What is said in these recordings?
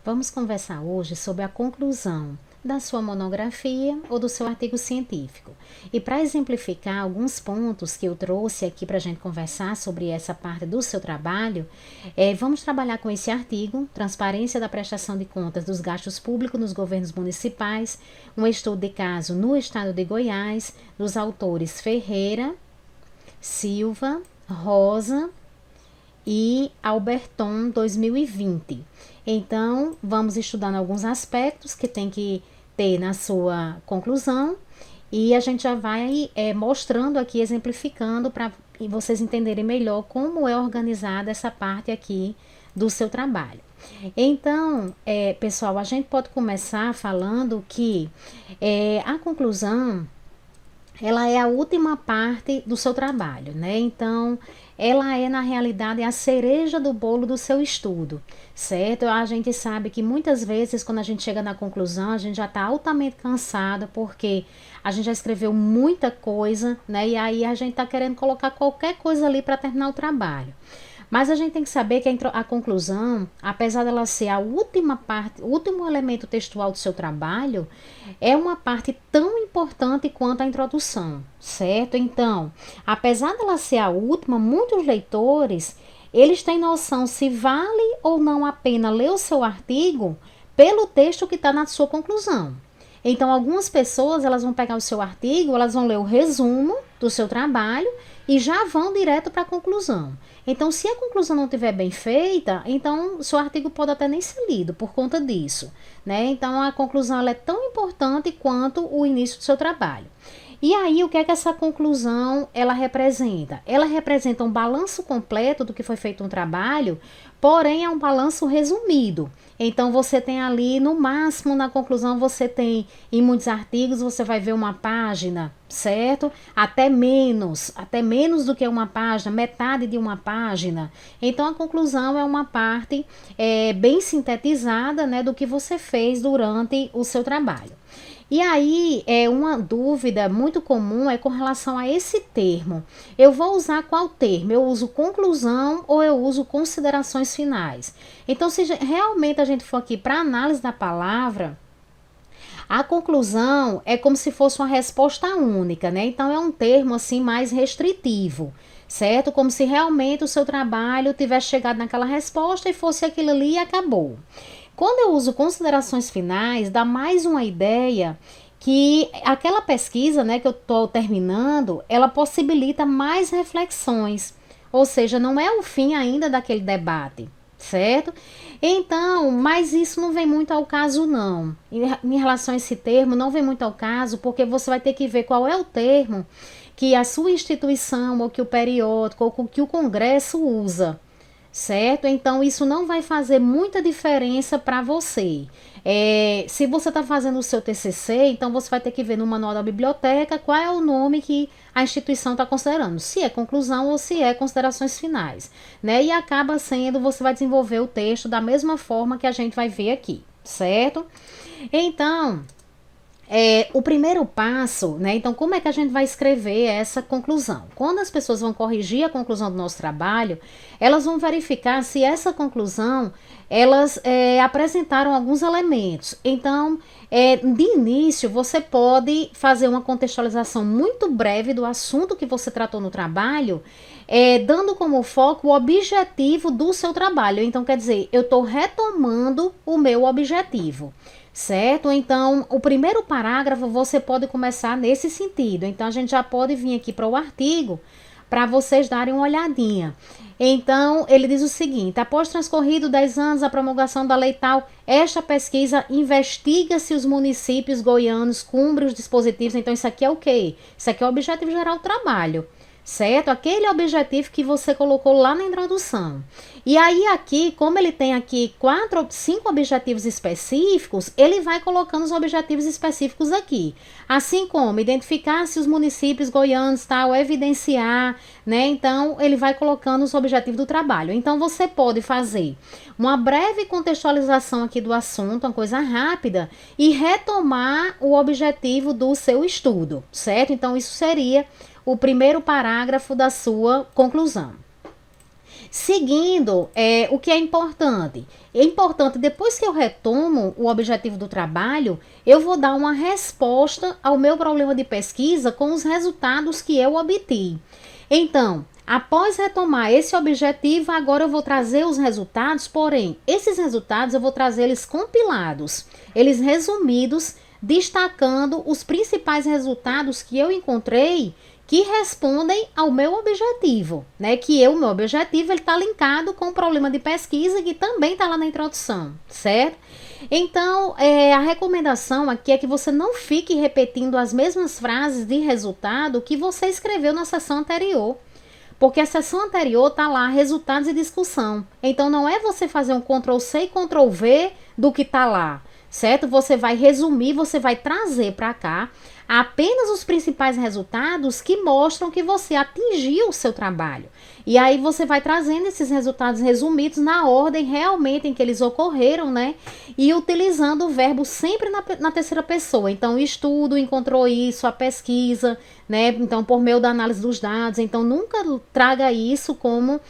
Vamos conversar hoje sobre a conclusão da sua monografia ou do seu artigo científico. E para exemplificar alguns pontos que eu trouxe aqui para a gente conversar sobre essa parte do seu trabalho, vamos trabalhar com esse artigo, Transparência da Prestação de Contas dos Gastos Públicos nos Governos Municipais, um estudo de caso no estado de Goiás, dos autores Ferreira, Silva, Rosa e Alberton 2020. Então, vamos estudando alguns aspectos que tem que ter na sua conclusão e a gente já vai mostrando aqui, exemplificando para vocês entenderem melhor como é organizada essa parte aqui do seu trabalho. Então, pessoal, a gente pode começar falando que a conclusão ela é a última parte do seu trabalho, né? Então, ela é, na realidade, a cereja do bolo do seu estudo, certo? A gente sabe que muitas vezes, quando a gente chega na conclusão, a gente já está altamente cansada, porque a gente já escreveu muita coisa, né? E aí a gente está querendo colocar qualquer coisa ali para terminar o trabalho. Mas a gente tem que saber que a conclusão, apesar dela ser a última parte, o último elemento textual do seu trabalho, é uma parte tão importante quanto a introdução, certo? Então, apesar dela ser a última, muitos leitores, eles têm noção se vale ou não a pena ler o seu artigo pelo texto que está na sua conclusão. Então, algumas pessoas, elas vão pegar o seu artigo, elas vão ler o resumo do seu trabalho e já vão direto para a conclusão. Então, se a conclusão não estiver bem feita, então o seu artigo pode até nem ser lido por conta disso, né? Então, a conclusão ela é tão importante quanto o início do seu trabalho. E aí, o que é que essa conclusão ela representa? Ela representa um balanço completo do que foi feito no trabalho, porém é um balanço resumido. Então, você tem ali, no máximo, na conclusão, você tem, em muitos artigos, você vai ver uma página, certo? Até menos do que uma página, metade de uma página. Então, a conclusão é uma parte bem sintetizada, né, do que você fez durante o seu trabalho. E aí, uma dúvida muito comum é com relação a esse termo. Eu vou usar qual termo? Eu uso conclusão ou eu uso considerações finais? Então, se realmente a gente for aqui para análise da palavra, a conclusão é como se fosse uma resposta única, né? Então, é um termo assim mais restritivo, certo? Como se realmente o seu trabalho tivesse chegado naquela resposta e fosse aquilo ali e acabou. Quando eu uso considerações finais, dá mais uma ideia que aquela pesquisa, né, que eu estou terminando, ela possibilita mais reflexões. Ou seja, não é o fim ainda daquele debate, certo? Então, mas isso não vem muito ao caso, não. Em relação a esse termo, não vem muito ao caso, porque você vai ter que ver qual é o termo que a sua instituição, ou que o periódico, ou que o Congresso usa, certo? Então, isso não vai fazer muita diferença para você. Se você está fazendo o seu TCC, então você vai ter que ver no manual da biblioteca qual é o nome que a instituição está considerando, se é conclusão ou se é considerações finais, né? E acaba sendo, você vai desenvolver o texto da mesma forma que a gente vai ver aqui, certo? Então, o primeiro passo, né? Então, como é que a gente vai escrever essa conclusão? Quando as pessoas vão corrigir a conclusão do nosso trabalho, elas vão verificar se essa conclusão, elas apresentaram alguns elementos. Então, de início, você pode fazer uma contextualização muito breve do assunto que você tratou no trabalho, dando como foco o objetivo do seu trabalho. Então, quer dizer, eu estou retomando o meu objetivo, certo? Então, o primeiro parágrafo você pode começar nesse sentido. Então, a gente já pode vir aqui para o artigo para vocês darem uma olhadinha. Então, ele diz o seguinte: após transcorrido 10 anos da promulgação da lei tal, esta pesquisa investiga se os municípios goianos cumprem os dispositivos. Então, isso aqui é o quê? Isso aqui é o objetivo geral do trabalho, certo? Aquele objetivo que você colocou lá na introdução. E aí aqui, como ele tem aqui 5 objetivos específicos, ele vai colocando os objetivos específicos aqui. Assim como identificar se os municípios goianos tal, evidenciar, né? Então, ele vai colocando os objetivos do trabalho. Então, você pode fazer uma breve contextualização aqui do assunto, uma coisa rápida, e retomar o objetivo do seu estudo, certo? Então, isso seria o primeiro parágrafo da sua conclusão. Seguindo, o que é importante? É importante, depois que eu retomo o objetivo do trabalho, eu vou dar uma resposta ao meu problema de pesquisa com os resultados que eu obtive. Então, após retomar esse objetivo, agora eu vou trazer os resultados, porém, esses resultados eu vou trazer eles compilados, eles resumidos, destacando os principais resultados que eu encontrei que respondem ao meu objetivo, né? Que o meu objetivo ele está linkado com o problema de pesquisa que também está lá na introdução, certo? Então, a recomendação aqui é que você não fique repetindo as mesmas frases de resultado que você escreveu na sessão anterior. Porque a sessão anterior está lá, resultados e discussão. Então, não é você fazer um Ctrl+C e Ctrl+V do que está lá, certo? Você vai resumir, você vai trazer para cá apenas os principais resultados que mostram que você atingiu o seu trabalho. E aí você vai trazendo esses resultados resumidos na ordem realmente em que eles ocorreram, né? E utilizando o verbo sempre na terceira pessoa. Então, o estudo encontrou isso, a pesquisa, né? Então, por meio da análise dos dados. Então, nunca traga isso como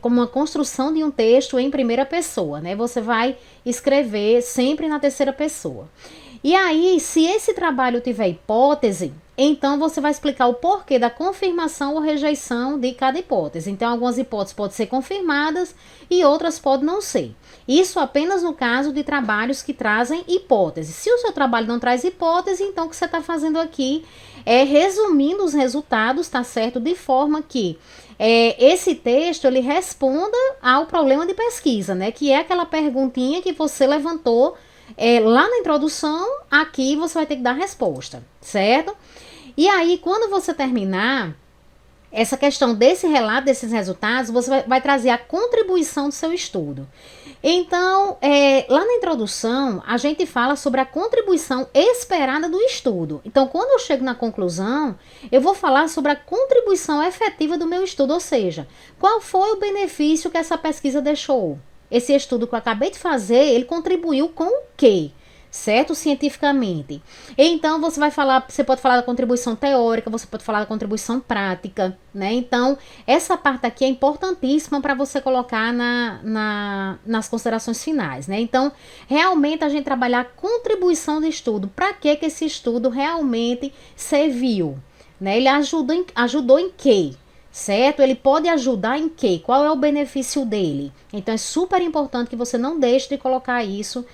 uma construção de um texto em primeira pessoa, né? Você vai escrever sempre na terceira pessoa. E aí, se esse trabalho tiver hipótese, então você vai explicar o porquê da confirmação ou rejeição de cada hipótese. Então, algumas hipóteses podem ser confirmadas e outras podem não ser. Isso apenas no caso de trabalhos que trazem hipótese. Se o seu trabalho não traz hipótese, então o que você está fazendo aqui é resumindo os resultados, tá certo? De forma que esse texto ele responda ao problema de pesquisa, né? Que é aquela perguntinha que você levantou lá na introdução, aqui você vai ter que dar resposta, certo? E aí, quando você terminar essa questão desse relato, desses resultados, você vai trazer a contribuição do seu estudo. Então, lá na introdução, a gente fala sobre a contribuição esperada do estudo. Então, quando eu chego na conclusão, eu vou falar sobre a contribuição efetiva do meu estudo, ou seja, qual foi o benefício que essa pesquisa deixou. Esse estudo que eu acabei de fazer, ele contribuiu com o quê? Certo? Cientificamente. Então, você pode falar da contribuição teórica, você pode falar da contribuição prática, né? Então, essa parte aqui é importantíssima para você colocar nas considerações finais, né? Então, realmente a gente trabalhar a contribuição do estudo. Para que esse estudo realmente serviu? Né? Ele ajudou em quê? Certo? Ele pode ajudar em quê? Qual é o benefício dele? Então, é super importante que você não deixe de colocar isso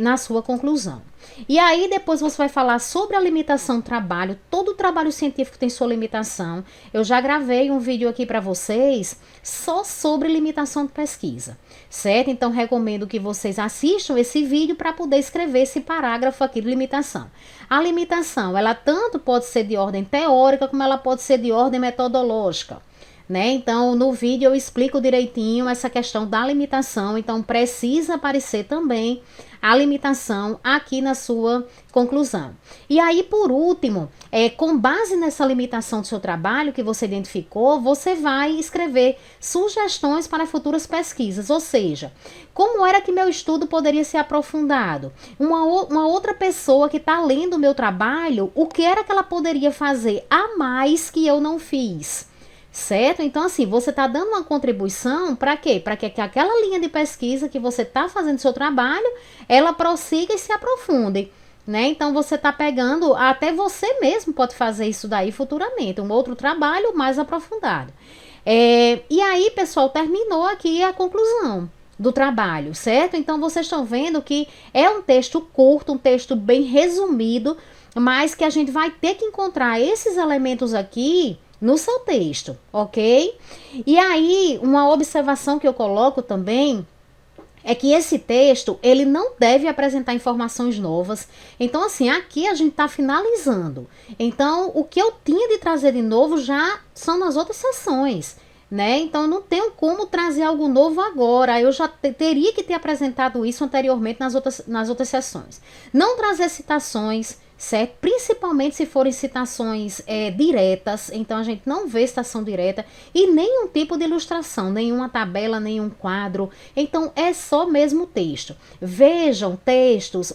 na sua conclusão. E aí, depois você vai falar sobre a limitação do trabalho. Todo trabalho científico tem sua limitação. Eu já gravei um vídeo aqui para vocês só sobre limitação de pesquisa, certo? Então, recomendo que vocês assistam esse vídeo para poder escrever esse parágrafo aqui de limitação. A limitação, ela tanto pode ser de ordem teórica, como ela pode ser de ordem metodológica, né? Então, no vídeo eu explico direitinho essa questão da limitação, então precisa aparecer também a limitação aqui na sua conclusão. E aí, por último, com base nessa limitação do seu trabalho que você identificou, você vai escrever sugestões para futuras pesquisas, ou seja, como era que meu estudo poderia ser aprofundado? Uma outra pessoa que está lendo o meu trabalho, o que era que ela poderia fazer a mais que eu não fiz? Certo? Então, assim, você está dando uma contribuição para quê? Para que aquela linha de pesquisa que você está fazendo no seu trabalho, ela prossiga e se aprofunde, né? Então, você está pegando, até você mesmo pode fazer isso daí futuramente, um outro trabalho mais aprofundado. E aí, pessoal, terminou aqui a conclusão do trabalho, certo? Então, vocês estão vendo que é um texto curto, um texto bem resumido, mas que a gente vai ter que encontrar esses elementos aqui no seu texto, ok? E aí, uma observação que eu coloco também é que esse texto, ele não deve apresentar informações novas. Então, assim, aqui a gente está finalizando. Então, o que eu tinha de trazer de novo já são nas outras sessões, né? Então, eu não tenho como trazer algo novo agora. Eu já teria que ter apresentado isso anteriormente nas outras sessões. Não trazer citações, certo? Principalmente se forem citações diretas, então a gente não vê citação direta e nenhum tipo de ilustração, nenhuma tabela, nenhum quadro, então é só mesmo o texto. Vejam textos,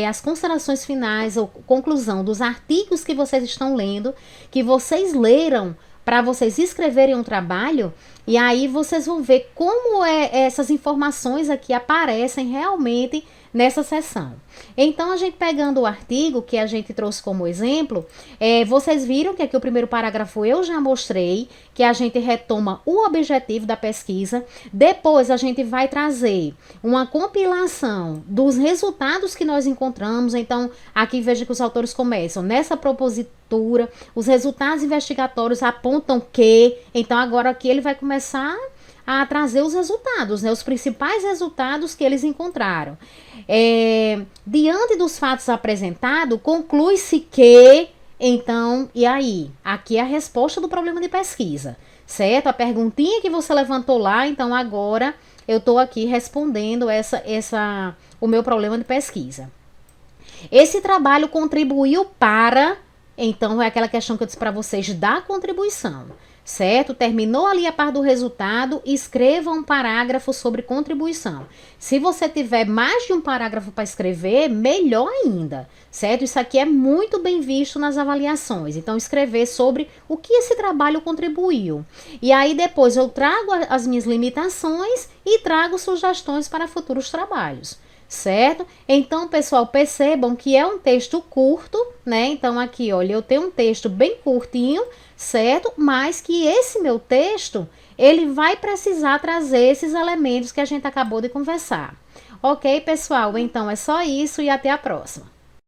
as considerações finais ou conclusão dos artigos que vocês estão lendo, que vocês leram para vocês escreverem um trabalho, E aí vocês vão ver como essas informações aqui aparecem realmente nessa seção. Então, a gente pegando o artigo que a gente trouxe como exemplo, vocês viram que aqui o primeiro parágrafo eu já mostrei, que a gente retoma o objetivo da pesquisa, depois a gente vai trazer uma compilação dos resultados que nós encontramos. Então, aqui veja que os autores começam nessa propositura, os resultados investigatórios apontam que, então agora aqui ele vai começar a trazer os resultados, né, os principais resultados que eles encontraram. Diante dos fatos apresentados, conclui-se que, então, e aí? Aqui é a resposta do problema de pesquisa, certo? A perguntinha que você levantou lá, então agora eu estou aqui respondendo o meu problema de pesquisa. Esse trabalho contribuiu para, então é aquela questão que eu disse para vocês da contribuição, certo? Terminou ali a parte do resultado, escreva um parágrafo sobre contribuição. Se você tiver mais de um parágrafo para escrever, melhor ainda, certo? Isso aqui é muito bem visto nas avaliações. Então, escrever sobre o que esse trabalho contribuiu. E aí, depois, eu trago as minhas limitações e trago sugestões para futuros trabalhos. Certo? Então, pessoal, percebam que é um texto curto, né? Então, aqui, olha, eu tenho um texto bem curtinho, certo? Mas que esse meu texto, ele vai precisar trazer esses elementos que a gente acabou de conversar. Ok, pessoal? Então, é só isso e até a próxima.